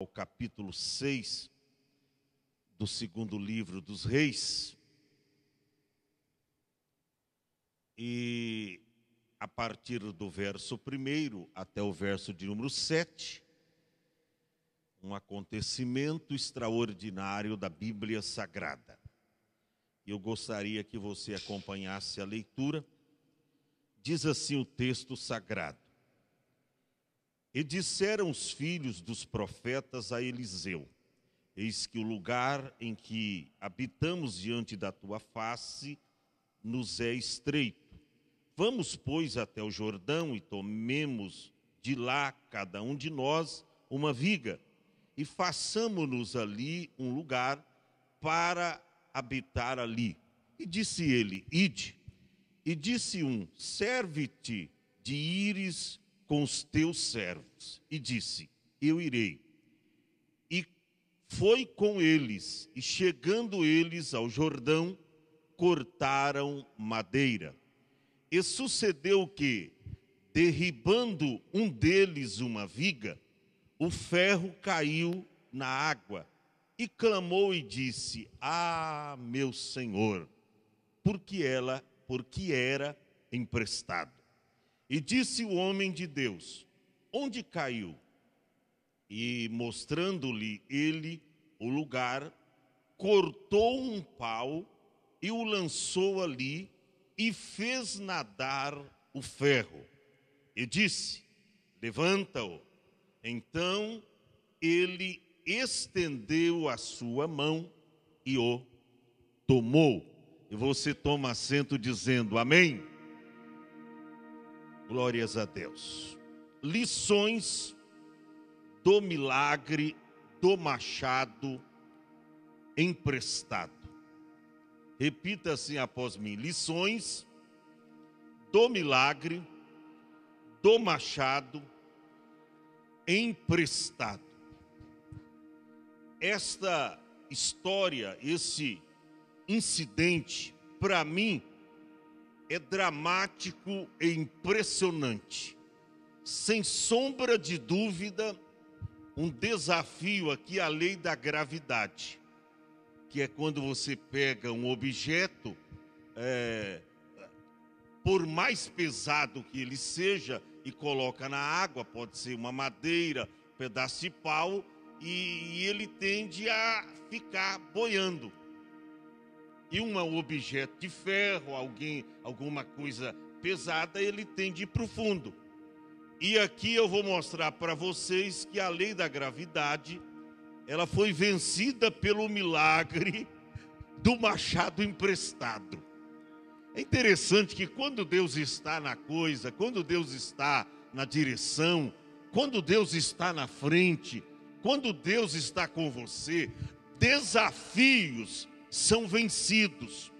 ao capítulo 6 do segundo livro dos Reis. E a partir do verso 1 até o verso de número 7, um acontecimento extraordinário da Bíblia Sagrada. Eu gostaria que você acompanhasse a leitura. Diz assim o texto sagrado: E disseram os filhos dos profetas a Eliseu: Eis que o lugar em que habitamos diante da tua face nos é estreito. Vamos, pois, até o Jordão e tomemos de lá, cada um de nós, uma viga, e façamo-nos ali um lugar para habitar ali. E disse ele: Ide. E disse um: Serve-te de ires com os teus servos. E disse: Eu irei. E foi com eles, e chegando eles ao Jordão, cortaram madeira. E sucedeu que, derribando um deles uma viga, o ferro caiu na água, e clamou e disse: Ah, meu Senhor, porque era emprestado. E disse o homem de Deus: Onde caiu? E mostrando-lhe ele o lugar, cortou um pau e o lançou ali, e fez nadar o ferro. E disse: Levanta-o. Então ele estendeu a sua mão e o tomou. E você toma assento dizendo amém? Glórias a Deus. Lições do milagre do machado emprestado. Repita assim após mim: lições do milagre do machado emprestado. Esta história, esse incidente, para mim, é dramático e impressionante. Sem sombra de dúvida, um desafio aqui à lei da gravidade, que é quando você pega um objeto, por mais pesado que ele seja, e coloca na água, pode ser uma madeira, um pedaço de pau, e ele tende a ficar boiando. E um objeto de ferro, alguma coisa pesada, ele tende a ir para o fundo. E aqui eu vou mostrar para vocês que a lei da gravidade, ela foi vencida pelo milagre do machado emprestado. É interessante que quando Deus está na coisa, quando Deus está na direção, quando Deus está na frente, quando Deus está com você, desafios são vencidos,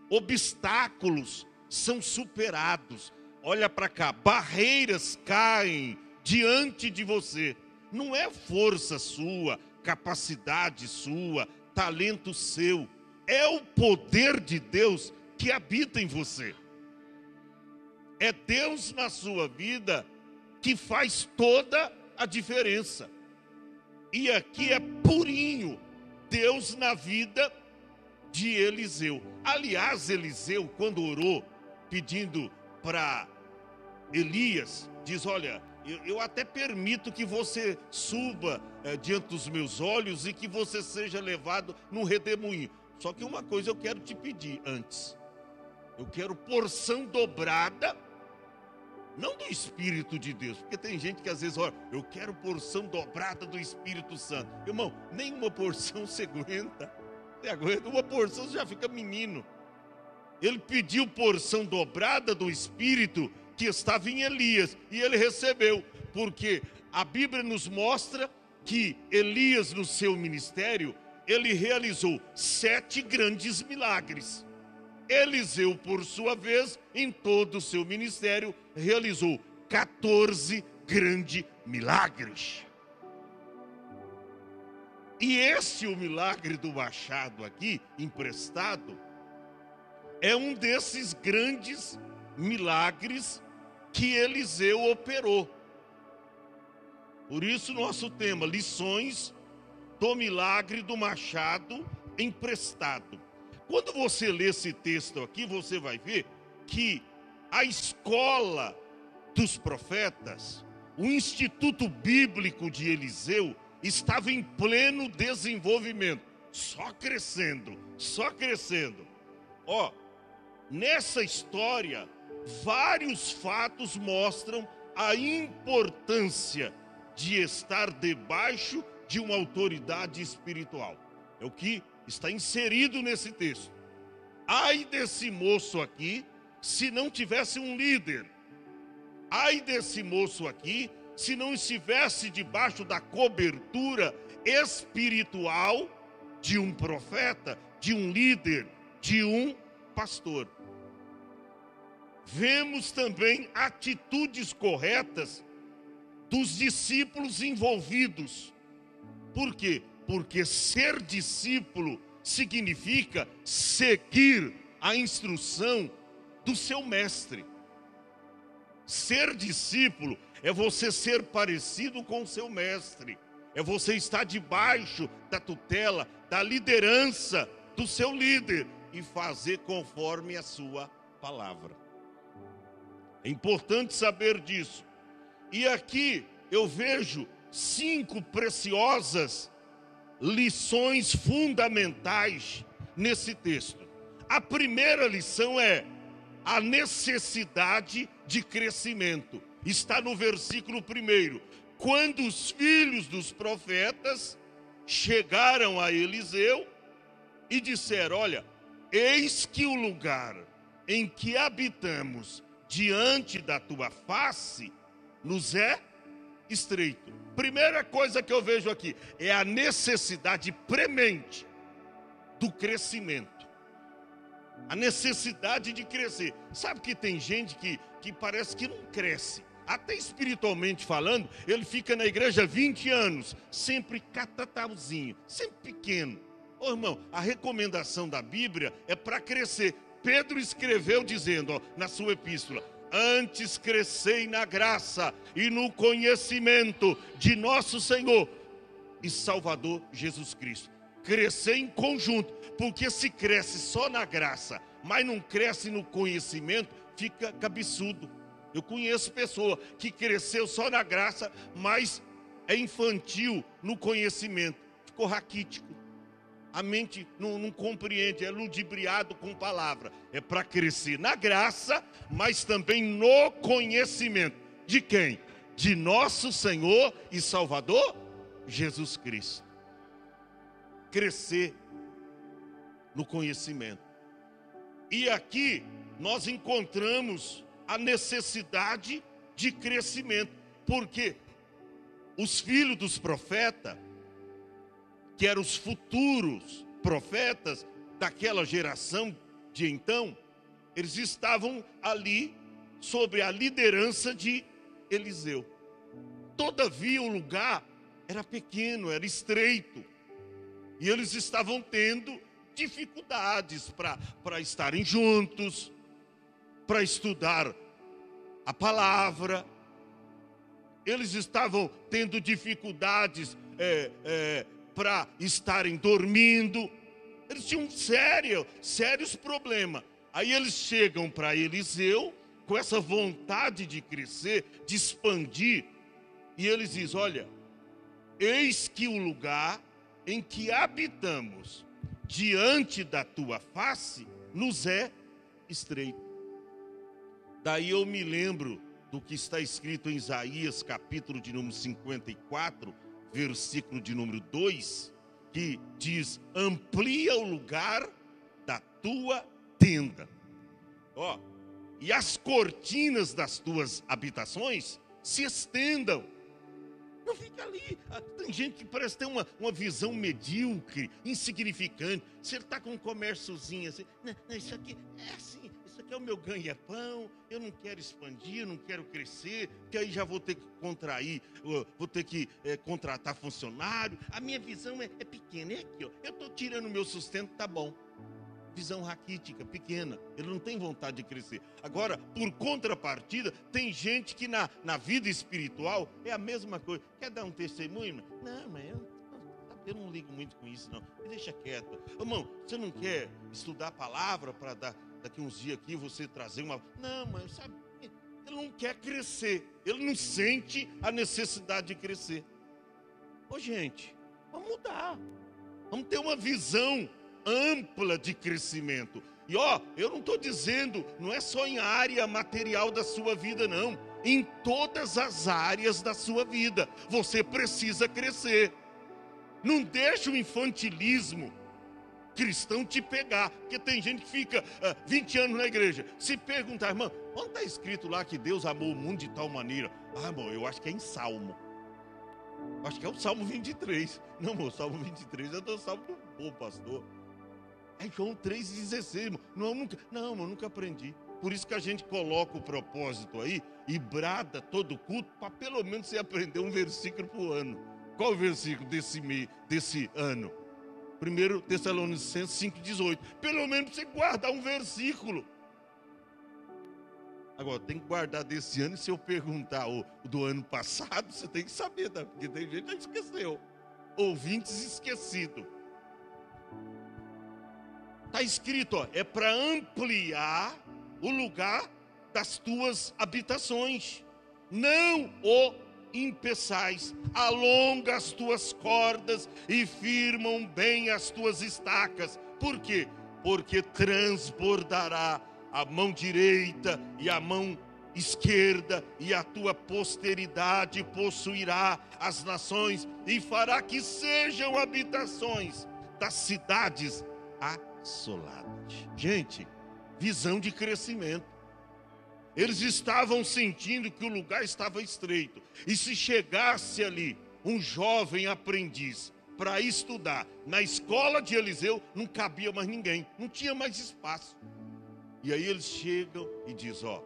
obstáculos são superados. Olha para cá, barreiras caem diante de você. Não é força sua, capacidade sua, talento seu. É o poder de Deus que habita em você. É Deus na sua vida que faz toda a diferença. E aqui é purinho Deus na vida de Eliseu. Aliás, Eliseu, quando orou pedindo para Elias, diz: olha, eu até permito que você suba diante dos meus olhos e que você seja levado num redemoinho. Só que uma coisa eu quero te pedir antes. Eu quero porção dobrada, não do Espírito de Deus, porque tem gente que às vezes, olha, eu quero porção dobrada do Espírito Santo. Irmão, nenhuma porção você aguenta. Você aguenta uma porção, você já fica menino. Ele pediu porção dobrada do Espírito que estava em Elias, e ele recebeu, porque a Bíblia nos mostra que Elias, no seu ministério, ele realizou 7 grandes milagres. Eliseu, por sua vez, em todo o seu ministério, realizou 14 grandes milagres. E esse, o milagre do machado aqui, emprestado, é um desses grandes milagres que Eliseu operou. Por isso nosso tema, lições do milagre do machado emprestado. Quando você lê esse texto aqui, você vai ver que a escola dos profetas, o Instituto Bíblico de Eliseu, estava em pleno desenvolvimento, só crescendo, só crescendo. Ó, nessa história, vários fatos mostram a importância de estar debaixo de uma autoridade espiritual. É o que está inserido nesse texto. Ai desse moço aqui, se não tivesse um líder. Ai desse moço aqui, se não estivesse debaixo da cobertura espiritual de um profeta, de um líder, de um pastor. Vemos também atitudes corretas dos discípulos envolvidos. Por quê? Porque ser discípulo significa seguir a instrução do seu mestre. Ser discípulo é você ser parecido com o seu mestre. É você estar debaixo da tutela, da liderança do seu líder e fazer conforme a sua palavra. É importante saber disso. E aqui eu vejo 5 preciosas lições fundamentais nesse texto. A primeira lição é a necessidade de crescimento. Está no versículo 1. Quando os filhos dos profetas chegaram a Eliseu e disseram: olha, eis que o lugar em que habitamos diante da tua face nos é estreito. Primeira coisa que eu vejo aqui é a necessidade premente do crescimento. A necessidade de crescer. Sabe que tem gente que parece que não cresce. Até espiritualmente falando, ele fica na igreja 20 anos, sempre catatauzinho, sempre pequeno. Ô irmão, a recomendação da Bíblia é para crescer. Pedro escreveu dizendo, ó, na sua epístola: antes crescei na graça e no conhecimento de nosso Senhor e Salvador Jesus Cristo. Crescer em conjunto, porque se cresce só na graça, mas não cresce no conhecimento, fica cabeçudo. Eu conheço pessoa que cresceu só na graça, mas é infantil no conhecimento, ficou raquítico. A mente não compreende, é ludibriado com palavra. É para crescer na graça, mas também no conhecimento. De quem? De nosso Senhor e Salvador, Jesus Cristo. Crescer no conhecimento. E aqui nós encontramos a necessidade de crescimento. Porque os filhos dos profetas, que eram os futuros profetas daquela geração de então, eles estavam ali sob a liderança de Eliseu. Todavia o lugar era pequeno, era estreito, e eles estavam tendo dificuldades para estarem juntos, para estudar a palavra. Eles estavam tendo dificuldades para estarem dormindo. Eles tinham sérios problemas. Aí eles chegam para Eliseu com essa vontade de crescer, de expandir, e eles dizem: olha, eis que o lugar em que habitamos diante da tua face nos é estreito. Daí eu me lembro do que está escrito em Isaías, capítulo de número 54, versículo de número 2, que diz: amplia o lugar da tua tenda. Ó, e as cortinas das tuas habitações se estendam. Não fica ali. Tem gente que parece ter uma visão medíocre, insignificante. Você está com um comérciozinho assim: não, isso aqui é assim, isso aqui é o meu ganha-pão, eu não quero expandir, eu não quero crescer, porque aí já vou ter que contrair, vou ter que contratar funcionário. A minha visão é pequena, é aqui, ó. Eu estou tirando o meu sustento, tá bom. visão raquítica, pequena. Ele não tem vontade de crescer. Agora, por contrapartida, tem gente que na vida espiritual é a mesma coisa. Quer dar um testemunho? Não, mas eu não ligo muito com isso, não. Me deixa quieto. Irmão, você não quer estudar a palavra para daqui uns dias aqui você trazer uma... Não, mas sabe, ele não quer crescer. Ele não sente a necessidade de crescer. Ô, gente, vamos mudar. Vamos ter uma visão ampla de crescimento. E eu não estou dizendo, não é só em área material da sua vida, não. Em todas as áreas da sua vida, você precisa crescer. Não deixa o infantilismo cristão te pegar, porque tem gente que fica 20 anos na igreja. Se perguntar, irmão, onde está escrito lá que Deus amou o mundo de tal maneira? Irmão, eu acho que é em Salmo. Acho que é o Salmo 23. Não, irmão, o Salmo 23 é do Salmo do bom pastor. É João 3,16, irmão. Não, eu nunca aprendi. Por isso que a gente coloca o propósito aí e brada todo culto para pelo menos você aprender um versículo por ano. Qual o versículo desse ano? 1 Tessalonicenses 5,18. Pelo menos você guardar um versículo. Agora, tem que guardar desse ano, e se eu perguntar o do ano passado, você tem que saber, tá? Porque tem gente que esqueceu. Ouvintes esquecidos. Está escrito, é para ampliar o lugar das tuas habitações. Não o impeçais, alonga as tuas cordas e firmam bem as tuas estacas. Por quê? Porque transbordará a mão direita e a mão esquerda, e a tua posteridade possuirá as nações e fará que sejam habitações das cidades assoladas. Gente, visão de crescimento. Eles estavam sentindo que o lugar estava estreito. E se chegasse ali um jovem aprendiz para estudar na escola de Eliseu, não cabia mais ninguém, não tinha mais espaço. E aí eles chegam e dizem,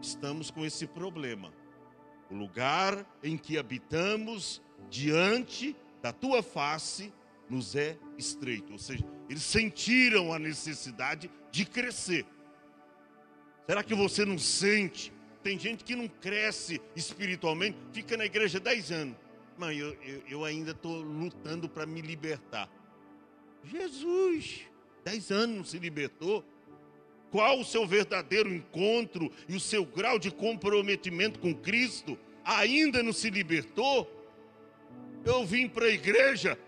estamos com esse problema. O lugar em que habitamos diante da tua face nos é estreito. Ou seja, eles sentiram a necessidade de crescer. Será que você não sente? Tem gente que não cresce espiritualmente, fica na igreja 10 anos. Mas eu ainda estou lutando para me libertar. Jesus, 10 anos não se libertou? Qual o seu verdadeiro encontro e o seu grau de comprometimento com Cristo? Ainda não se libertou? Eu vim para a igreja,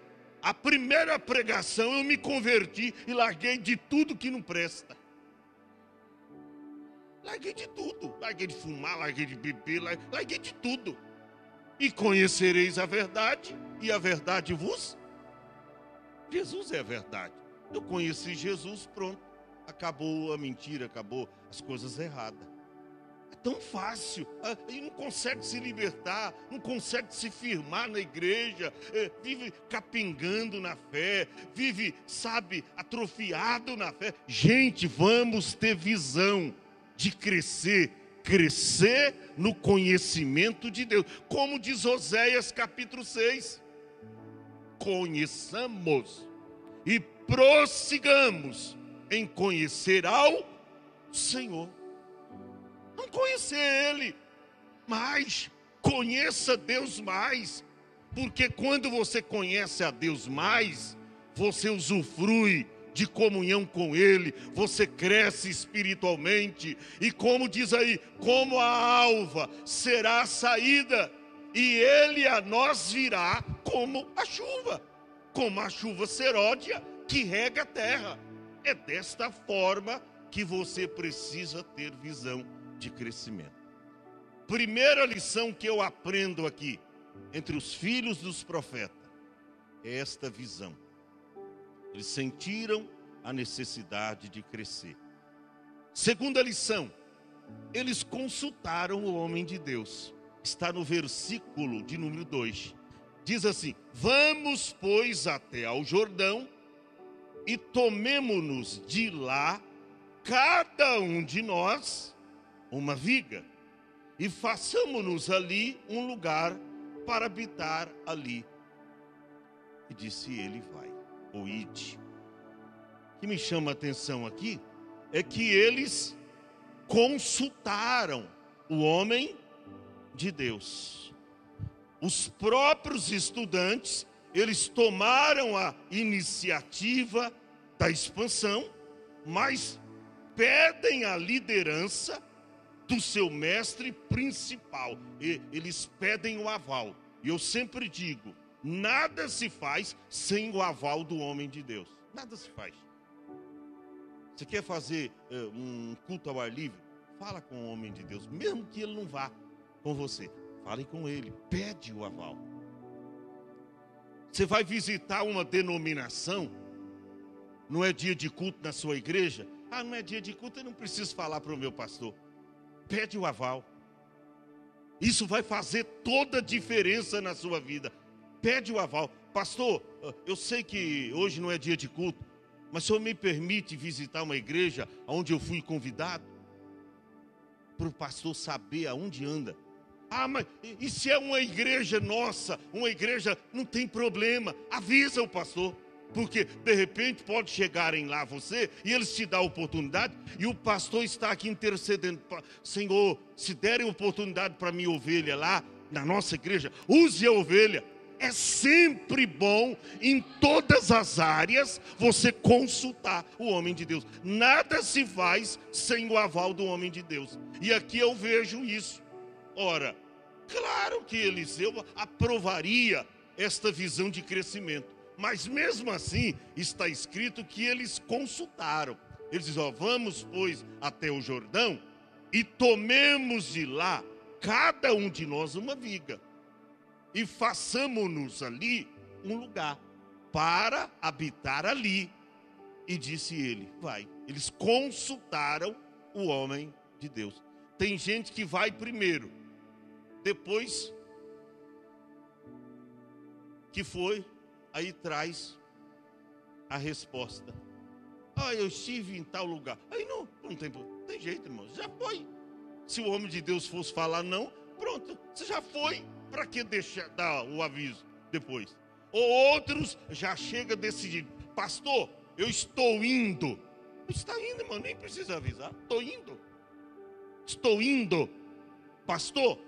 a primeira pregação eu me converti e larguei de tudo que não presta. Larguei de tudo, larguei de fumar, larguei de beber, larguei de tudo. E conhecereis a verdade, e a verdade vos... Jesus é a verdade. Eu conheci Jesus, pronto. Acabou a mentira, acabou as coisas erradas. É tão fácil. E não consegue se libertar, não consegue se firmar na igreja, vive capengando na fé, vive, atrofiado na fé. Gente, vamos ter visão de crescer no conhecimento de Deus. Como diz Oséias capítulo 6. Conheçamos e prossigamos em conhecer ao Senhor. Não conhecer Ele, mas conheça Deus mais. Porque quando você conhece a Deus mais, você usufrui de comunhão com Ele, você cresce espiritualmente, e como diz aí, como a alva será a saída, e Ele a nós virá como a chuva seródia que rega a terra. É desta forma que você precisa ter visão de crescimento. Primeira lição que eu aprendo aqui, entre os filhos dos profetas, é esta visão. Eles sentiram a necessidade de crescer. Segunda lição, eles consultaram o homem de Deus. Está no versículo de número 2. Diz assim: vamos, pois, até ao Jordão e tomemo-nos de lá, cada um de nós, uma viga, e façamo-nos ali um lugar para habitar ali. E disse ele, vai, ou ide. que me chama a atenção aqui é que eles consultaram o homem de Deus. Os próprios estudantes, eles tomaram a iniciativa da expansão, mas pedem a liderança do seu mestre principal. Eles pedem o aval. E eu sempre digo, nada se faz sem o aval do homem de Deus. Nada se faz. Você quer fazer um culto ao ar livre? Fala com o homem de Deus, mesmo que ele não vá com você. Fale com ele, pede o aval. Você vai visitar uma denominação, não é dia de culto na sua igreja? Ah, não é dia de culto, eu não preciso falar para o meu pastor. Pede o aval. Isso vai fazer toda a diferença na sua vida. Pede o aval. Pastor, eu sei que hoje não é dia de culto, mas o senhor me permite visitar uma igreja onde eu fui convidado? Para o pastor saber aonde anda. Ah, mas e se é uma igreja nossa, uma igreja, não tem problema, avisa o pastor. Porque de repente pode chegarem lá você e eles te dão a oportunidade e o pastor está aqui intercedendo. Senhor, se derem oportunidade para minha ovelha lá na nossa igreja, use a ovelha. É sempre bom em todas as áreas você consultar o homem de Deus. Nada se faz sem o aval do homem de Deus. E aqui eu vejo isso. Ora, claro que Eliseu aprovaria esta visão de crescimento. Mas mesmo assim, está escrito que eles consultaram. Eles dizem, vamos, pois, até o Jordão e tomemos de lá, cada um de nós, uma viga. E façamos-nos ali um lugar para habitar ali. E disse ele, vai. Eles consultaram o homem de Deus. Tem gente que vai primeiro, depois que foi, aí traz a resposta. Ah, eu estive em tal lugar. Aí não tem jeito, irmão. Já foi. Se o homem de Deus fosse falar não, pronto, você já foi. Para que deixar dar o aviso depois? Ou outros já chega decidido. Pastor, eu estou indo. Está indo, irmão, nem precisa avisar. Estou indo. Pastor,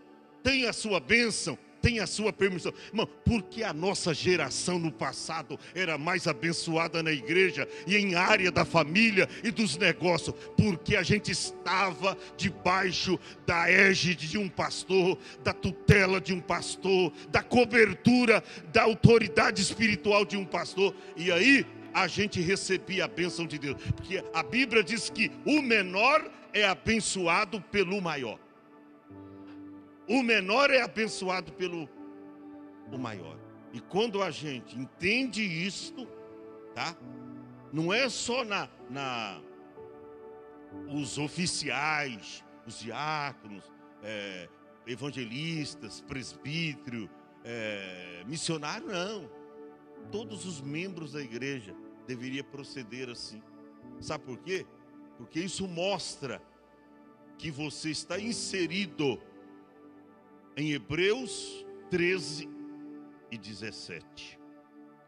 tem a sua bênção. Tem a sua permissão. Irmão, porque a nossa geração no passado era mais abençoada na igreja e em área da família e dos negócios, porque a gente estava debaixo da égide de um pastor, da tutela de um pastor, da cobertura da autoridade espiritual de um pastor, e aí a gente recebia a bênção de Deus, porque a Bíblia diz que o menor é abençoado pelo maior. O menor é abençoado pelo o maior. E quando a gente entende isto, tá? Não é só os oficiais, os diáconos, evangelistas, presbítero, missionário, não. Todos os membros da igreja deveriam proceder assim. Sabe por quê? Porque isso mostra que você está inserido em Hebreus 13 e 17.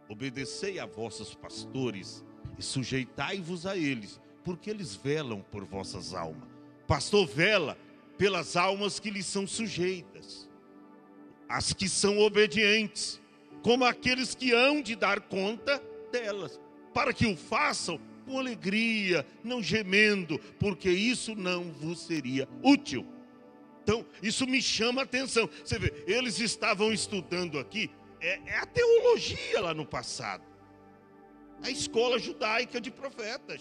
Obedecei a vossos pastores e sujeitai-vos a eles, porque eles velam por vossas almas. Pastor vela pelas almas que lhes são sujeitas, as que são obedientes, como aqueles que hão de dar conta delas, para que o façam com alegria, não gemendo, porque isso não vos seria útil. Então, isso me chama a atenção. Você vê, eles estavam estudando aqui, a teologia lá no passado. A escola judaica de profetas.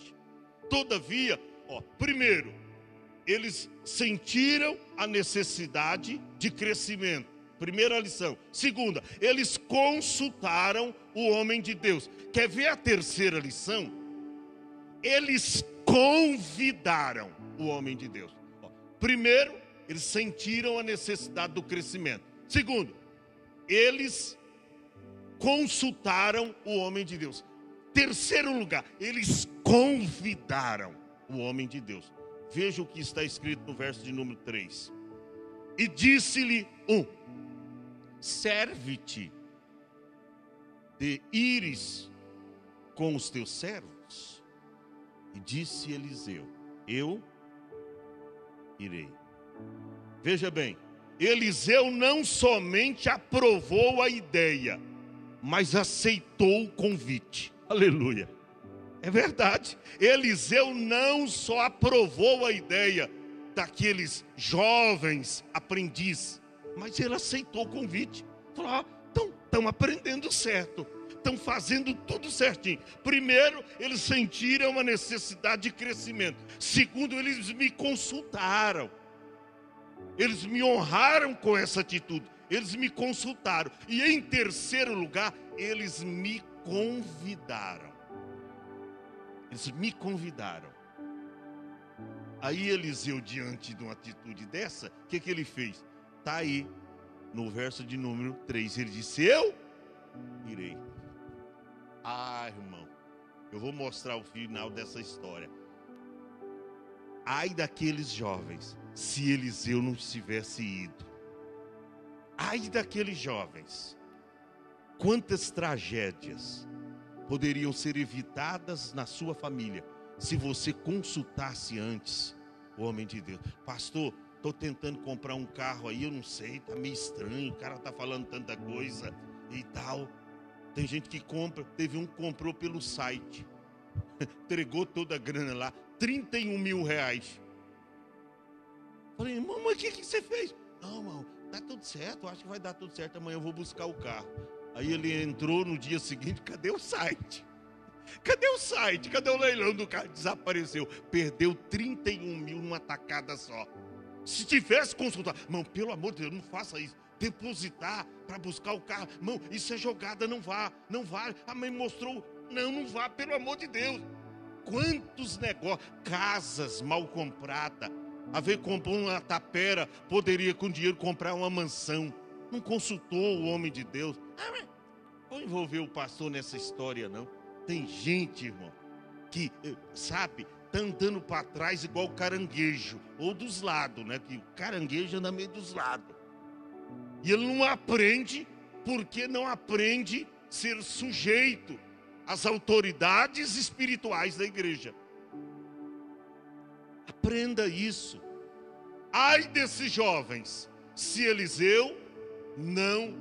Todavia, primeiro, eles sentiram a necessidade de crescimento. Primeira lição. Segunda, eles consultaram o homem de Deus. Quer ver a terceira lição? Eles convidaram o homem de Deus. Primeiro, eles sentiram a necessidade do crescimento. Segundo, eles consultaram o homem de Deus. Terceiro lugar, eles convidaram o homem de Deus. Veja o que está escrito no verso de número 3. E disse-lhe serve-te de ires com os teus servos E disse Eliseu: eu irei. Veja bem, Eliseu não somente aprovou a ideia, mas aceitou o convite. Aleluia. É verdade. Eliseu não só aprovou a ideia daqueles jovens aprendizes, mas ele aceitou o convite. Falou: estão aprendendo certo, estão fazendo tudo certinho. Primeiro, eles sentiram uma necessidade de crescimento. Segundo, eles me consultaram. Eles me honraram com essa atitude. Eles me consultaram. E em terceiro lugar, eles me convidaram. Eles me convidaram. Aí Eliseu, diante de uma atitude dessa, o que ele fez? Está aí, no verso de número 3, ele disse: eu irei. Ah, irmão, eu vou mostrar o final dessa história. Ai daqueles jovens, se Eliseu não tivesse ido. Ai daqueles jovens. Quantas tragédias poderiam ser evitadas na sua família se você consultasse antes o homem de Deus. Pastor, estou tentando comprar um carro aí, eu não sei, está meio estranho, o cara está falando tanta coisa e tal. Tem gente que compra, teve um que comprou pelo site, entregou toda a grana lá, 31 mil reais. Falei: irmão, mas o que você fez? Não, irmão, tá tudo certo, acho que vai dar tudo certo, amanhã eu vou buscar o carro. Aí ele entrou no dia seguinte: cadê o site? Cadê o site? Cadê o leilão do carro? Desapareceu. Perdeu 31 mil numa tacada só. Se tivesse consultado, irmão, pelo amor de Deus, não faça isso. Depositar para buscar o carro, irmão, isso é jogada, não vá, não vale. A mãe mostrou, não vá, pelo amor de Deus. Quantos negócios, casas mal compradas. A ver, comprou uma tapera, poderia com dinheiro comprar uma mansão. Não consultou o homem de Deus. Vou envolver o pastor nessa história, não. Tem gente, irmão, que, sabe, tá andando para trás igual caranguejo, ou dos lados, né? Que o caranguejo anda meio dos lados. E ele não aprende, porque não aprende a ser sujeito às autoridades espirituais da igreja. Aprenda isso. Ai desses jovens, se Eliseu não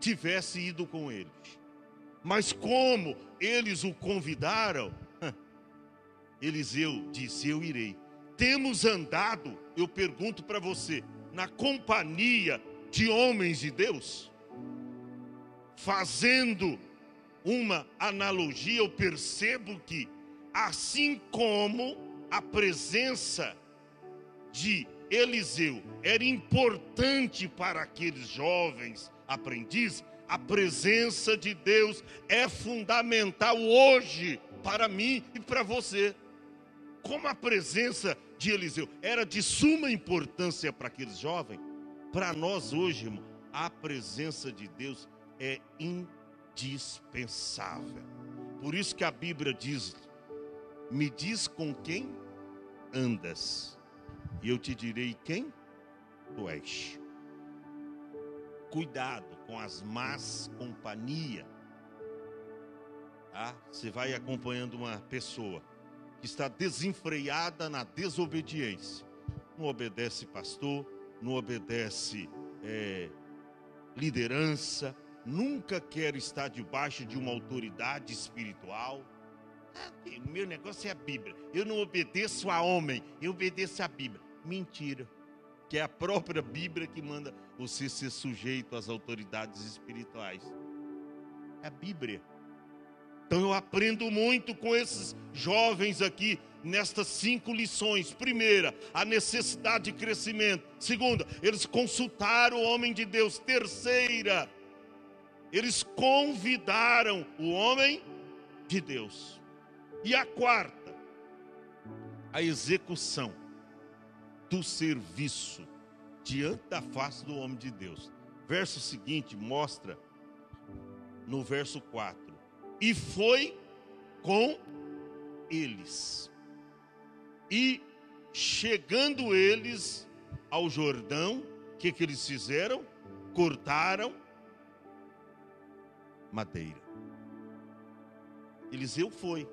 tivesse ido com eles. Mas como eles o convidaram, Eliseu disse: eu irei. Temos andado, eu pergunto para você, na companhia de homens de Deus? Fazendo uma analogia, eu percebo que, assim como a presença de Eliseu era importante para aqueles jovens aprendizes, a presença de Deus é fundamental hoje para mim e para você. Como a presença de Eliseu era de suma importância para aqueles jovens, para nós hoje, irmão, a presença de Deus é indispensável. Por isso que a Bíblia diz: me diz com quem andas, e eu te direi quem tu és. Cuidado com as más companhias, tá? Você vai acompanhando uma pessoa que está desenfreada na desobediência, não obedece pastor, não obedece liderança, nunca quer estar debaixo de uma autoridade espiritual. O meu negócio é a Bíblia, eu não obedeço a homem, eu obedeço a Bíblia. Mentira, que é a própria Bíblia que manda você ser sujeito às autoridades espirituais. É a Bíblia. Então eu aprendo muito com esses jovens aqui, nestas 5 lições. Primeira, a necessidade de crescimento. Segunda, eles consultaram o homem de Deus. Terceira, eles convidaram o homem de Deus. E a quarta, a execução do serviço diante da face do homem de Deus. Verso seguinte mostra, no verso 4, e foi com eles. E chegando eles ao Jordão, o que eles fizeram? Cortaram madeira. Eliseu foi.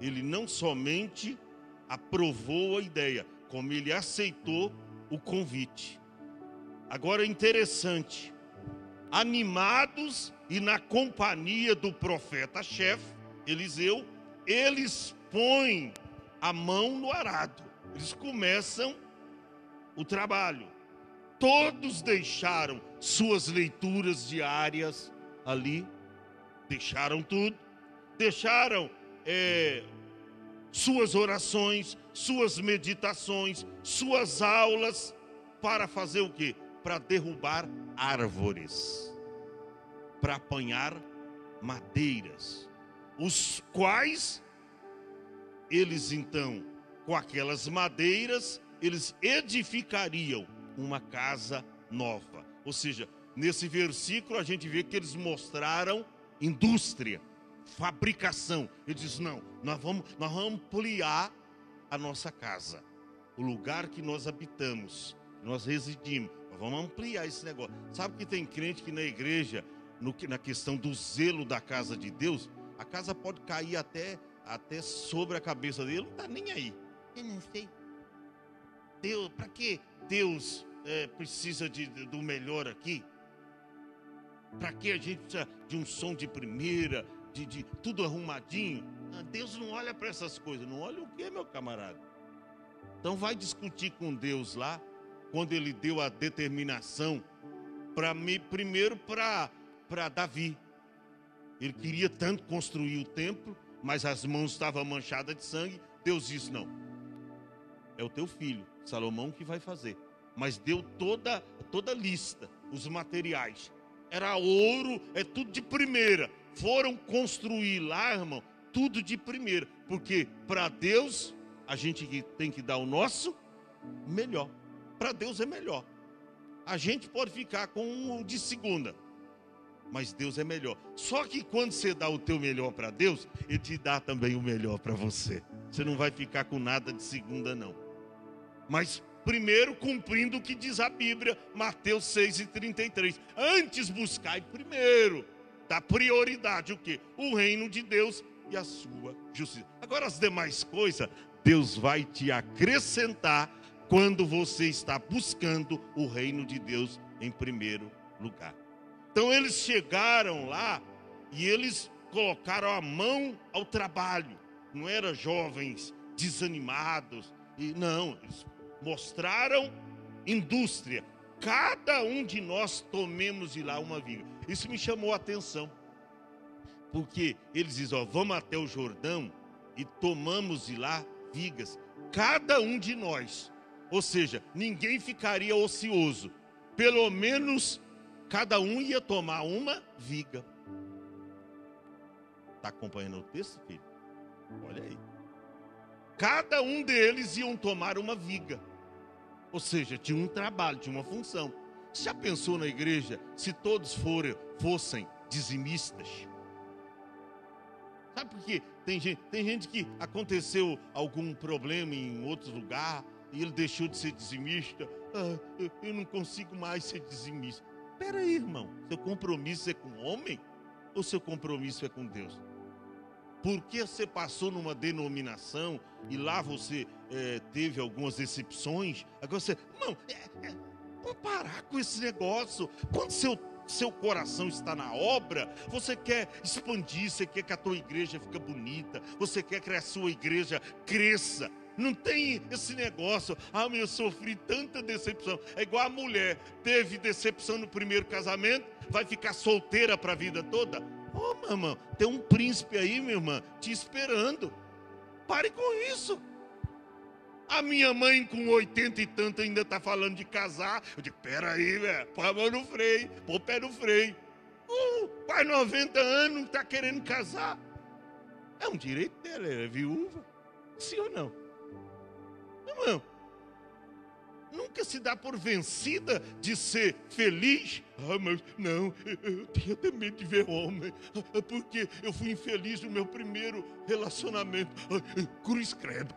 Ele não somente aprovou a ideia, como ele aceitou o convite. Agora, interessante, animados e na companhia do profeta-chefe, Eliseu, eles põem a mão no arado, eles começam o trabalho. Todos deixaram suas leituras diárias ali, deixaram tudo, deixaram suas orações, suas meditações, suas aulas, para fazer o quê? Para derrubar árvores, para apanhar madeiras, os quais eles então, com aquelas madeiras, eles edificariam uma casa nova. Ou seja, nesse versículo a gente vê que eles mostraram indústria, fabricação. Eles dizem, não, nós vamos ampliar a nossa casa, o lugar que nós habitamos, nós residimos, nós vamos ampliar esse negócio. Sabe que tem crente que na igreja, na questão do zelo da casa de Deus, a casa pode cair até sobre a cabeça dele, não está nem aí. Eu não sei. Deus, para que Deus precisa do melhor aqui? Para que a gente precisa de um som de primeira, de tudo arrumadinho? Deus não olha para essas coisas. Não olha o quê, meu camarada? Então vai discutir com Deus lá, quando ele deu a determinação primeiro para Davi. Ele queria tanto construir o templo, mas as mãos estavam manchadas de sangue. Deus disse, não, é o teu filho, Salomão, que vai fazer. Mas deu toda a lista, os materiais. Era ouro, tudo de primeira. Foram construir lá, irmão, tudo de primeira. Porque para Deus, a gente tem que dar o nosso melhor. Para Deus é melhor. A gente pode ficar com um de segunda, mas Deus é melhor. Só que quando você dá o teu melhor para Deus, Ele te dá também o melhor para você. Você não vai ficar com nada de segunda, não. Mas primeiro cumprindo o que diz a Bíblia, Mateus 6:33. Antes buscai primeiro, dá prioridade o quê? O reino de Deus e a sua justiça. Agora as demais coisas, Deus vai te acrescentar quando você está buscando o reino de Deus em primeiro lugar. Então eles chegaram lá e eles colocaram a mão ao trabalho. Não eram jovens desanimados. Não, eles mostraram indústria. Cada um de nós tomemos de lá uma viga. Isso me chamou a atenção. Porque eles dizem, vamos até o Jordão e tomamos de lá vigas. Cada um de nós. Ou seja, ninguém ficaria ocioso. Pelo menos cada um ia tomar uma viga. Está acompanhando o texto, filho? Olha aí. Cada um deles iam tomar uma viga. Ou seja, tinha um trabalho, tinha uma função. Você já pensou na igreja se todos fossem dizimistas? Sabe por quê? Tem gente que aconteceu algum problema em outro lugar e ele deixou de ser dizimista. Eu não consigo mais ser dizimista. Espera aí, irmão. Seu compromisso é com o homem ou seu compromisso é com Deus? Porque você passou numa denominação e lá você teve algumas decepções. Agora você... Não, vamos parar com esse negócio. Quando seu coração está na obra, você quer expandir, você quer que a tua igreja fique bonita, você quer que a sua igreja cresça. Não tem esse negócio, eu sofri tanta decepção. É igual a mulher, teve decepção no primeiro casamento, vai ficar solteira para a vida toda? Meu irmão, tem um príncipe aí, minha irmã, te esperando. Pare com isso. A minha mãe com 80 e tanto ainda está falando de casar. Eu digo, peraí, velho, põe a mão no freio, põe o pé no freio. Pai 90 anos está querendo casar. É um direito dela, ela é viúva. Sim ou não? Irmão, nunca se dá por vencida de ser feliz. Mas não, eu tenho até medo de ver homem, porque eu fui infeliz no meu primeiro relacionamento. Cruz credo.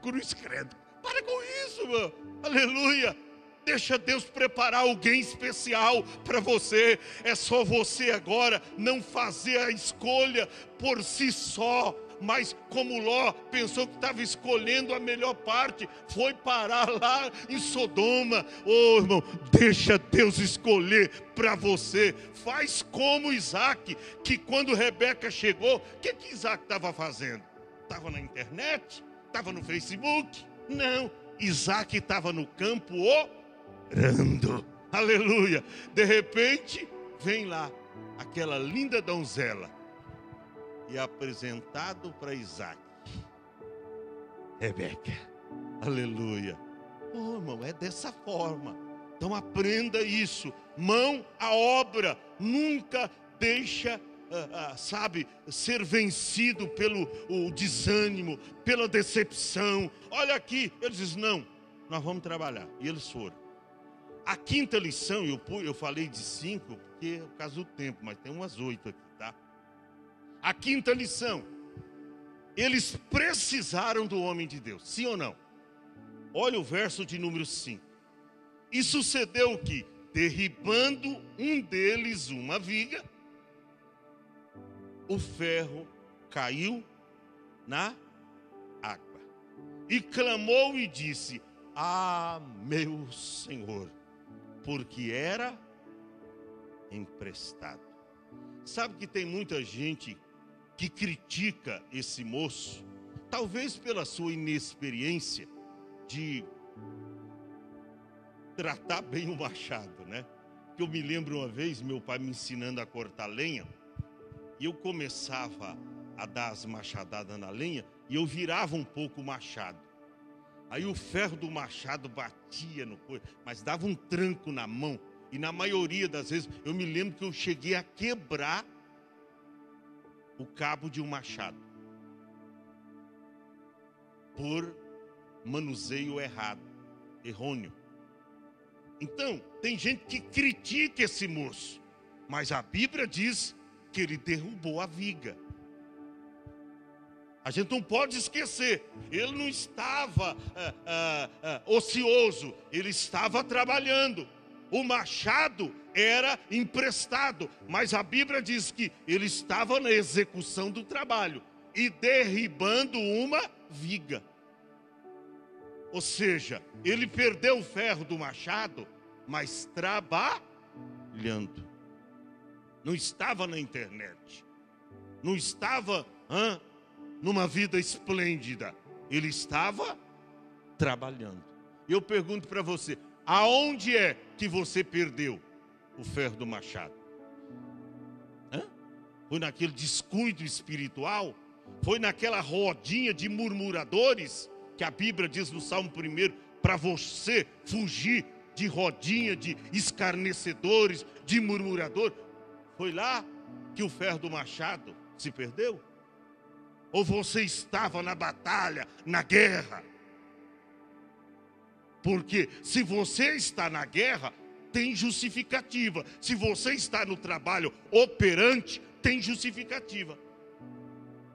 Para com isso, mano. Aleluia. Deixa Deus preparar alguém especial para você. É só você agora não fazer a escolha por si só, mas como Ló pensou que estava escolhendo a melhor parte, foi parar lá em Sodoma. Ô irmão, deixa Deus escolher para você. Faz como Isaac, que quando Rebeca chegou, o que Isaac estava fazendo? Estava na internet? Estava no Facebook? Não, Isaac estava no campo orando. Aleluia. De repente, vem lá aquela linda donzela e é apresentado para Isaac, Rebeca. Aleluia. Oh, irmão, é dessa forma. Então aprenda isso. Mão à obra. Nunca deixa, ser vencido pelo o desânimo, pela decepção. Olha aqui, eles dizem, não, nós vamos trabalhar. E eles foram. A quinta lição, eu falei de 5, porque é por causa do tempo, mas tem umas 8 aqui, tá? A quinta lição, eles precisaram do homem de Deus, sim ou não? Olha o verso de número 5. E sucedeu que, derribando um deles uma viga, o ferro caiu na água. E clamou e disse, ah, meu Senhor, porque era emprestado. Sabe que tem muita gente que critica esse moço, talvez pela sua inexperiência de tratar bem o machado, né? Que eu me lembro uma vez, meu pai me ensinando a cortar lenha, e eu começava a dar as machadadas na lenha, e eu virava um pouco o machado. Aí o ferro do machado batia no coisa, mas dava um tranco na mão. E na maioria das vezes, eu me lembro que eu cheguei a quebrar o cabo de um machado. Por manuseio errôneo. Então, tem gente que critica esse moço. Mas a Bíblia diz que ele derrubou a viga. A gente não pode esquecer, ele não estava ocioso, ele estava trabalhando. O machado era emprestado, mas a Bíblia diz que ele estava na execução do trabalho e derribando uma viga. Ou seja, ele perdeu o ferro do machado, mas trabalhando. Não estava na internet, não estava numa vida esplêndida, ele estava trabalhando. Eu pergunto para você, aonde é que você perdeu o ferro do machado? Foi naquele descuido espiritual? Foi naquela rodinha de murmuradores que a Bíblia diz no Salmo 1, para você fugir de rodinha de escarnecedores, de murmuradores? Foi lá que o ferro do machado se perdeu? Ou você estava na batalha, na guerra? Porque se você está na guerra, tem justificativa. Se você está no trabalho operante, tem justificativa.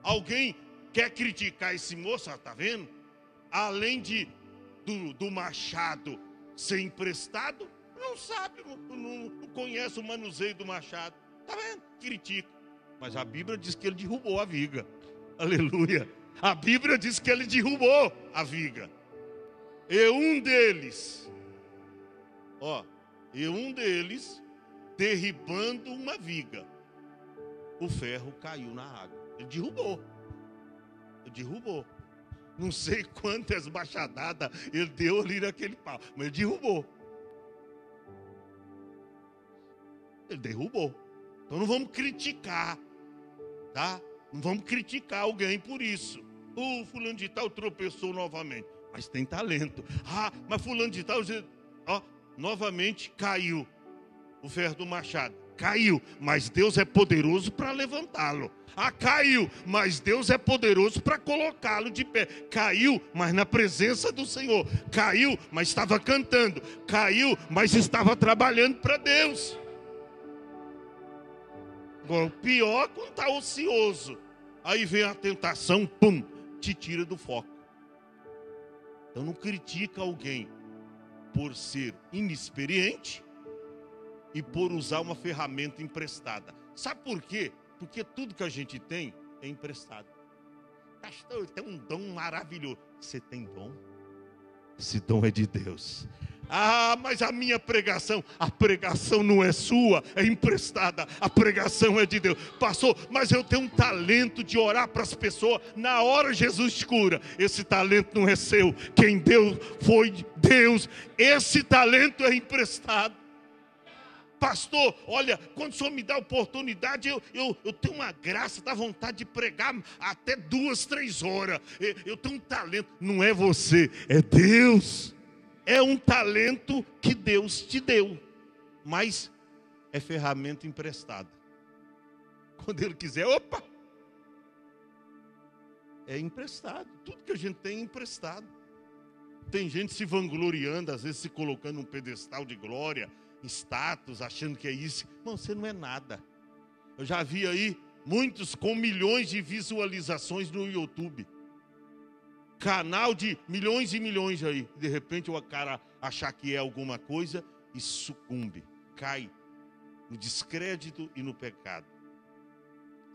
Alguém quer criticar esse moço, tá vendo? Além do machado ser emprestado, não sabe, não conhece o manuseio do machado. Tá vendo? Critica. Mas a Bíblia diz que ele derrubou a viga. Aleluia. A Bíblia diz que ele derrubou a viga. E um deles, derribando uma viga, o ferro caiu na água. Ele derrubou. Não sei quantas machadadas ele deu ali naquele pau, mas ele derrubou. Ele derrubou. Então não vamos criticar, tá? Não vamos criticar alguém por isso. O fulano de tal tropeçou novamente, mas tem talento. Mas fulano de tal, novamente caiu o ferro do machado. Caiu, mas Deus é poderoso para levantá-lo. Caiu, mas Deus é poderoso para colocá-lo de pé. Caiu, mas na presença do Senhor. Caiu, mas estava cantando. Caiu, mas estava trabalhando para Deus. O pior é quando está ocioso. Aí vem a tentação, pum, te tira do foco. Então não critica alguém por ser inexperiente e por usar uma ferramenta emprestada. Sabe por quê? Porque tudo que a gente tem é emprestado. pastor, tem um dom maravilhoso. Você tem dom? Esse dom é de Deus. Ah, mas a pregação não é sua, é emprestada. A pregação é de Deus. Pastor, mas eu tenho um talento de orar para as pessoas. Na hora Jesus cura. Esse talento não é seu. Quem deu foi Deus. Esse talento é emprestado. Pastor, olha, quando o Senhor me dá a oportunidade, eu tenho uma graça, dá vontade de pregar até 2, 3 horas. Eu tenho um talento. Não é você, é Deus. É um talento que Deus te deu, mas é ferramenta emprestada. Quando Ele quiser, opa! É emprestado. Tudo que a gente tem é emprestado. Tem gente se vangloriando, às vezes se colocando num pedestal de glória, status, achando que é isso. Não, você não é nada. Eu já vi aí muitos com milhões de visualizações no YouTube. Canal de milhões e milhões aí. De repente o cara achar que é alguma coisa e sucumbe, cai no descrédito e no pecado.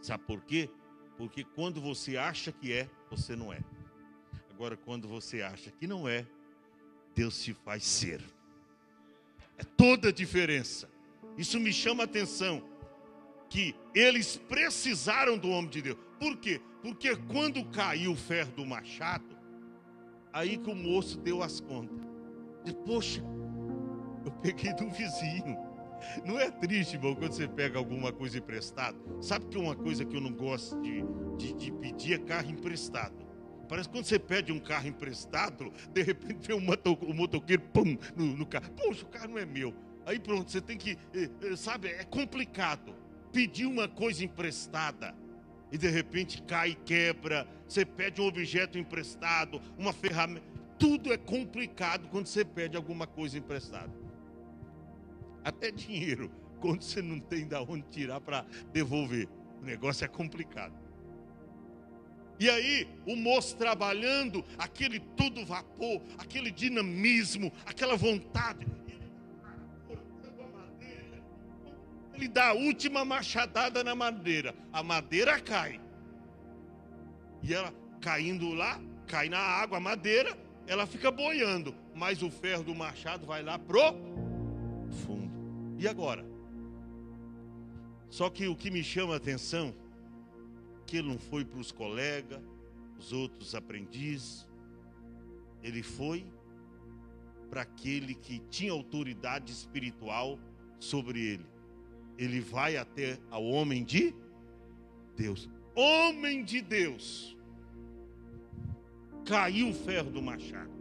Sabe por quê? Porque quando você acha que é, você não é. Agora, quando você acha que não é, Deus te faz ser. É toda a diferença. Isso me chama a atenção, que eles precisaram do homem de Deus. Por quê? Porque quando caiu o ferro do machado, aí que o moço deu as contas. Diz, poxa, eu peguei do vizinho. Não é triste, irmão, quando você pega alguma coisa emprestada? Sabe que uma coisa que eu não gosto de pedir é carro emprestado. Parece que quando você pede um carro emprestado, de repente vem um motoqueiro, pum, no carro. Poxa, o carro não é meu. Aí pronto, você tem que, sabe, é complicado. Pedir uma coisa emprestada e de repente cai e quebra. Você pede um objeto emprestado, uma ferramenta. Tudo é complicado quando você pede alguma coisa emprestada. Até dinheiro, quando você não tem de onde tirar para devolver. O negócio é complicado. E aí, o moço trabalhando, aquele todo vapor, aquele dinamismo, aquela vontade. Ele dá a última machadada na madeira. A madeira cai. E ela caindo lá, cai na água a madeira, ela fica boiando. Mas o ferro do machado vai lá pro fundo. E agora? Só que o que me chama a atenção, que ele não foi para os colegas, os outros aprendizes. Ele foi para aquele que tinha autoridade espiritual sobre ele. Ele vai até ao homem de Deus. Homem de Deus. Caiu o ferro do machado.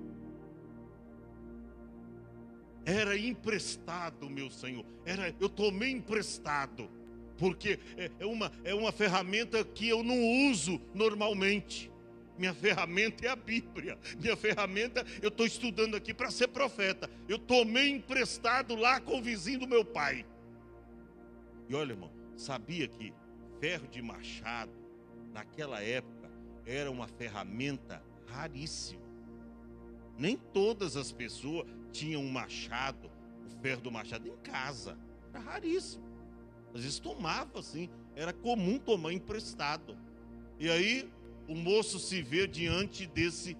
Era emprestado, meu Senhor. Eu tomei emprestado. Porque é uma ferramenta que eu não uso normalmente. Minha ferramenta é a Bíblia. Minha ferramenta, eu estou estudando aqui para ser profeta. Eu tomei emprestado lá com o vizinho do meu pai. E olha, irmão, sabia que ferro de machado, naquela época, era uma ferramenta raríssima. Nem todas as pessoas tinham um machado, o ferro do machado em casa. Era raríssimo. Às vezes tomava assim, era comum tomar emprestado. E aí o moço se vê diante desse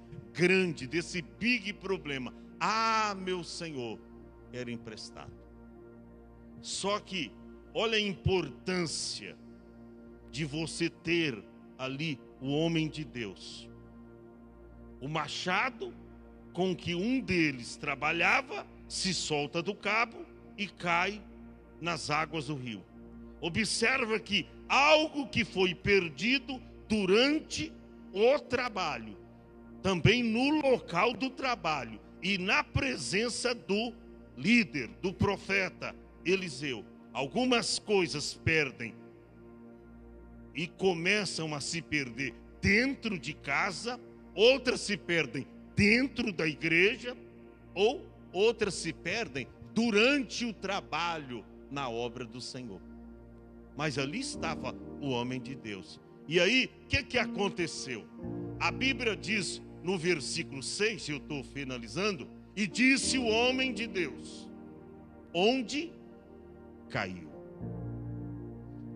big problema. Ah, meu Senhor, era emprestado. Só que, olha a importância de você ter ali o homem de Deus. O machado com que um deles trabalhava se solta do cabo e cai nas águas do rio. Observa que algo que foi perdido durante o trabalho, também no local do trabalho e na presença do líder, do profeta Eliseu. Algumas coisas perdem e começam a se perder dentro de casa, outras se perdem dentro da igreja, ou outras se perdem durante o trabalho na obra do Senhor. Mas ali estava o homem de Deus. E aí, o que aconteceu? A Bíblia diz no versículo 6, eu estou finalizando, e disse o homem de Deus, onde caiu.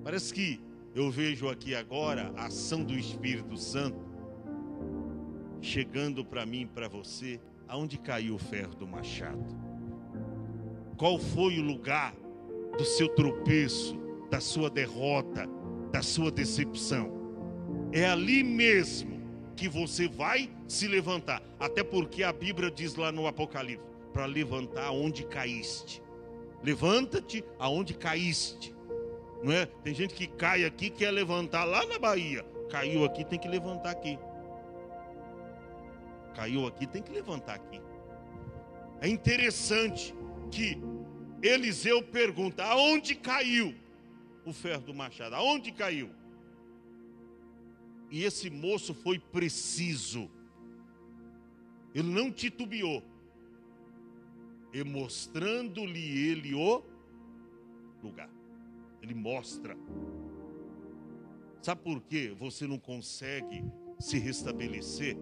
Parece que eu vejo aqui agora a ação do Espírito Santo chegando para mim e para você, aonde caiu o ferro do machado? Qual foi o lugar do seu tropeço, da sua derrota, da sua decepção? É ali mesmo que você vai se levantar. Até porque a Bíblia diz lá no Apocalipse, para levantar onde caíste. Levanta-te aonde caíste. Não é? Tem gente que cai aqui, quer levantar lá na Bahia. Caiu aqui, tem que levantar aqui. Caiu aqui, tem que levantar aqui. É interessante que Eliseu pergunta, aonde caiu o ferro do machado? Aonde caiu? E esse moço foi preciso. Ele não titubeou. E mostrando-lhe ele o lugar. Ele mostra. Sabe por que você não consegue se restabelecer,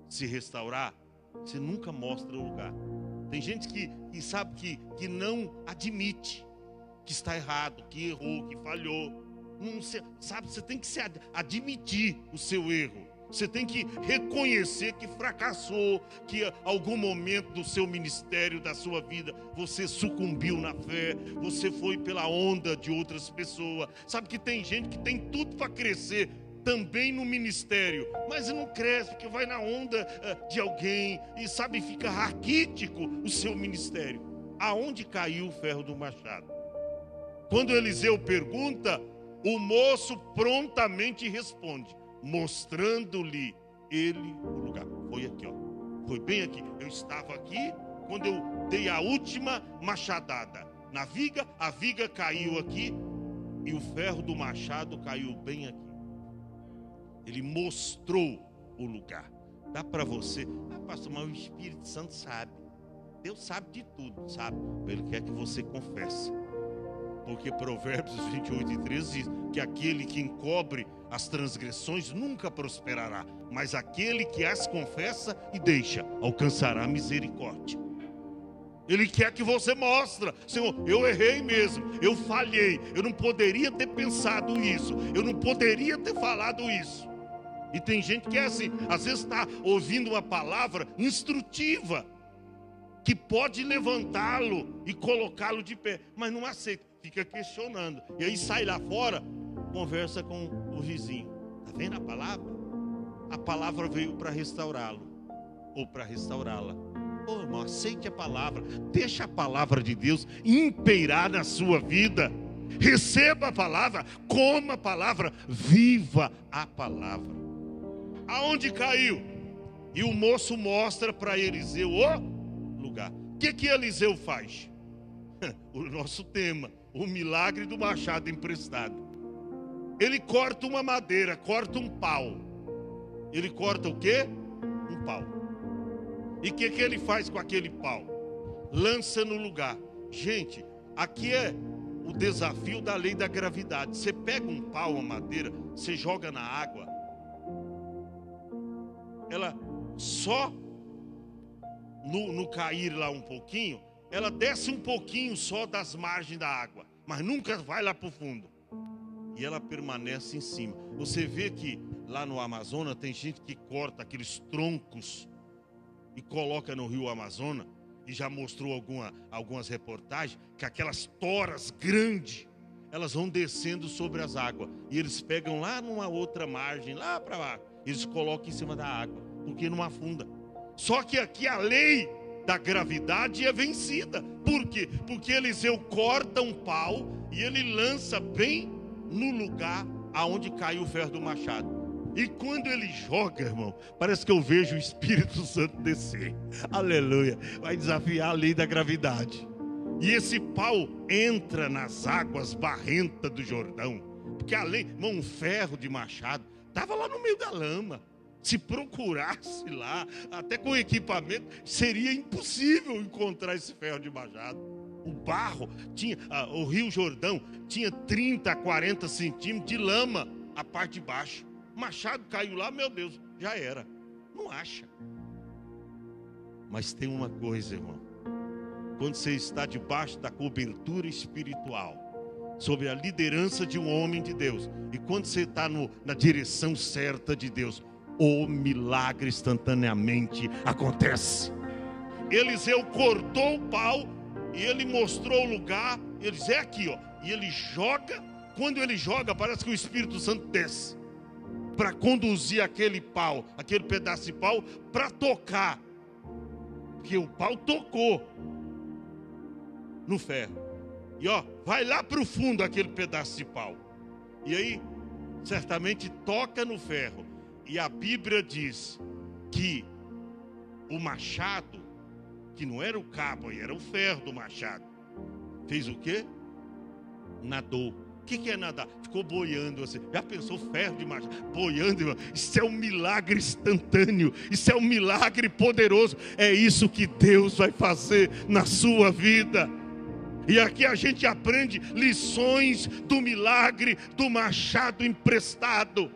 se restaurar? Você nunca mostra o lugar. Tem gente que sabe que não admite que está errado, que errou, que falhou. Não, sabe, você tem que admitir o seu erro. Você tem que reconhecer que fracassou, que em algum momento do seu ministério, da sua vida, você sucumbiu na fé, você foi pela onda de outras pessoas. Sabe que tem gente que tem tudo para crescer também no ministério, mas não cresce porque vai na onda de alguém e sabe, fica raquítico o seu ministério. Aonde caiu o ferro do machado? Quando Eliseu pergunta, o moço prontamente responde, mostrando-lhe ele o lugar. Foi aqui, ó. Foi bem aqui. Eu estava aqui quando eu dei a última machadada na viga. A viga caiu aqui e o ferro do machado caiu bem aqui. Ele mostrou o lugar. Dá para você, pastor, mas o Espírito Santo sabe. Deus sabe de tudo, sabe? Ele quer que você confesse. Porque Provérbios 28:13 diz que aquele que encobre as transgressões nunca prosperará, mas aquele que as confessa e deixa, alcançará misericórdia. Ele quer que você mostre, Senhor, eu errei mesmo, eu falhei, eu não poderia ter pensado isso, eu não poderia ter falado isso. E tem gente que é assim, às vezes está ouvindo uma palavra instrutiva, que pode levantá-lo e colocá-lo de pé, mas não aceita, fica questionando. E aí sai lá fora, conversa com o vizinho. Está vendo a palavra? A palavra veio para restaurá-lo, ou para restaurá-la. Ô irmão, aceite a palavra, deixa a palavra de Deus impeirar na sua vida. Receba a palavra, coma a palavra, viva a palavra. Aonde caiu? E o moço mostra para Eliseu o lugar. O que Eliseu faz? O nosso tema, o milagre do machado emprestado. Ele corta uma madeira, corta um pau. Ele corta o quê? Um pau. E o que ele faz com aquele pau? Lança no lugar. Gente, aqui é o desafio da lei da gravidade. Você pega um pau, uma madeira, você joga na água. Ela só no cair lá um pouquinho, ela desce um pouquinho só das margens da água, mas nunca vai lá para o fundo. E ela permanece em cima. Você vê que lá no Amazonas tem gente que corta aqueles troncos e coloca no rio Amazonas, e já mostrou algumas reportagens, que aquelas toras grandes, elas vão descendo sobre as águas, e eles pegam lá numa outra margem, lá para lá, eles colocam em cima da água, porque não afunda. Só que aqui a lei da gravidade é vencida. Por quê? Porque Eliseu corta um pau e ele lança bem no lugar aonde caiu o ferro do machado. E quando ele joga, irmão, parece que eu vejo o Espírito Santo descer. Aleluia. Vai desafiar a lei da gravidade. E esse pau entra nas águas barrentas do Jordão. Porque a lei, irmão, um ferro de machado estava lá no meio da lama. Se procurasse lá, até com equipamento, seria impossível encontrar esse ferro de machado. O barro, o rio Jordão tinha 30 a 40 centímetros de lama, a parte de baixo. O machado caiu lá, meu Deus, já era. Não acha. Mas tem uma coisa, irmão. Quando você está debaixo da cobertura espiritual, sob a liderança de um homem de Deus, e quando você está na direção certa de Deus, o milagre instantaneamente acontece. Eliseu cortou o pau e ele mostrou o lugar. Ele diz: é aqui, ó. E ele joga. Quando ele joga, parece que o Espírito Santo desce para conduzir aquele pau, aquele pedaço de pau, para tocar. Porque o pau tocou no ferro. E ó, vai lá para o fundo aquele pedaço de pau. E aí, certamente toca no ferro. E a Bíblia diz que o machado, que não era o cabo, era o ferro do machado, fez o quê? Nadou. O que é nadar? Ficou boiando assim. Já pensou ferro de machado? Boiando. Isso é um milagre instantâneo. Isso é um milagre poderoso. É isso que Deus vai fazer na sua vida. E aqui a gente aprende lições do milagre do machado emprestado.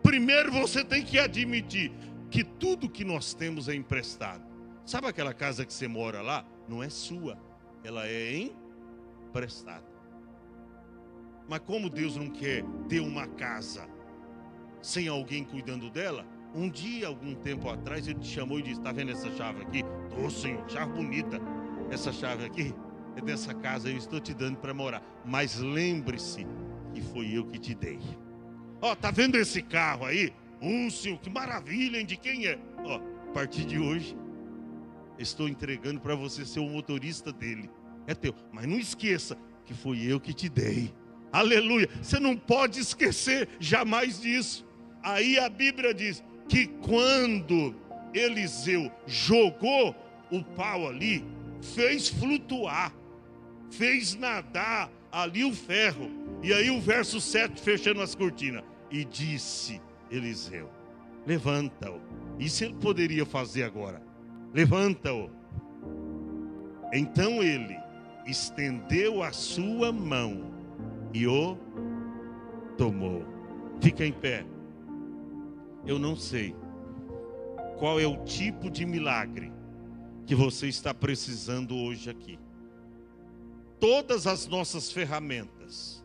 Primeiro você tem que admitir que tudo que nós temos é emprestado. Sabe aquela casa que você mora lá? Não é sua, ela é emprestada. Mas como Deus não quer ter uma casa sem alguém cuidando dela, um dia, algum tempo atrás, Ele te chamou e disse: está vendo essa chave aqui? Ô Senhor, chave bonita. Essa chave aqui é dessa casa, eu estou te dando para morar. Mas lembre-se que foi eu que te dei. Ó, tá vendo esse carro aí? Senhor, que maravilha, hein? De quem é? Ó, a partir de hoje, estou entregando para você ser o motorista dele. É teu. Mas não esqueça que foi eu que te dei. Aleluia. Você não pode esquecer jamais disso. Aí a Bíblia diz que quando Eliseu jogou o pau ali, fez flutuar, fez nadar ali o ferro. E aí o verso 7, fechando as cortinas. E disse Eliseu: levanta-o. Isso ele poderia fazer agora. Levanta-o. Então ele estendeu a sua mão e o tomou. Fica em pé. Eu não sei qual é o tipo de milagre que você está precisando hoje aqui. Todas as nossas ferramentas,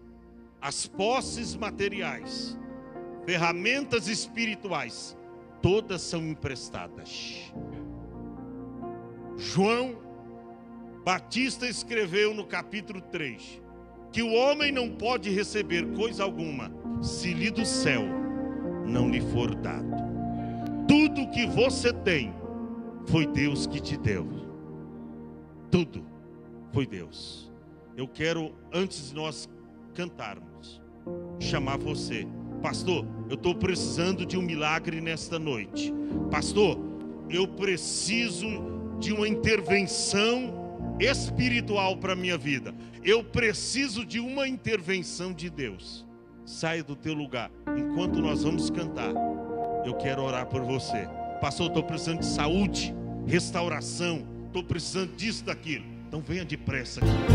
as posses materiais, ferramentas espirituais, todas são emprestadas. João Batista escreveu no capítulo 3 que o homem não pode receber coisa alguma se lhe do céu não lhe for dado. Tudo que você tem foi Deus que te deu. Tudo foi Deus. Eu quero, antes de nós cantarmos, chamar você: pastor, eu estou precisando de um milagre nesta noite. Pastor, eu preciso de uma intervenção espiritual para a minha vida. Eu preciso de uma intervenção de Deus. Saia do teu lugar. Enquanto nós vamos cantar, eu quero orar por você. Pastor, eu estou precisando de saúde, restauração. Estou precisando disso, daquilo. Então venha depressa aqui.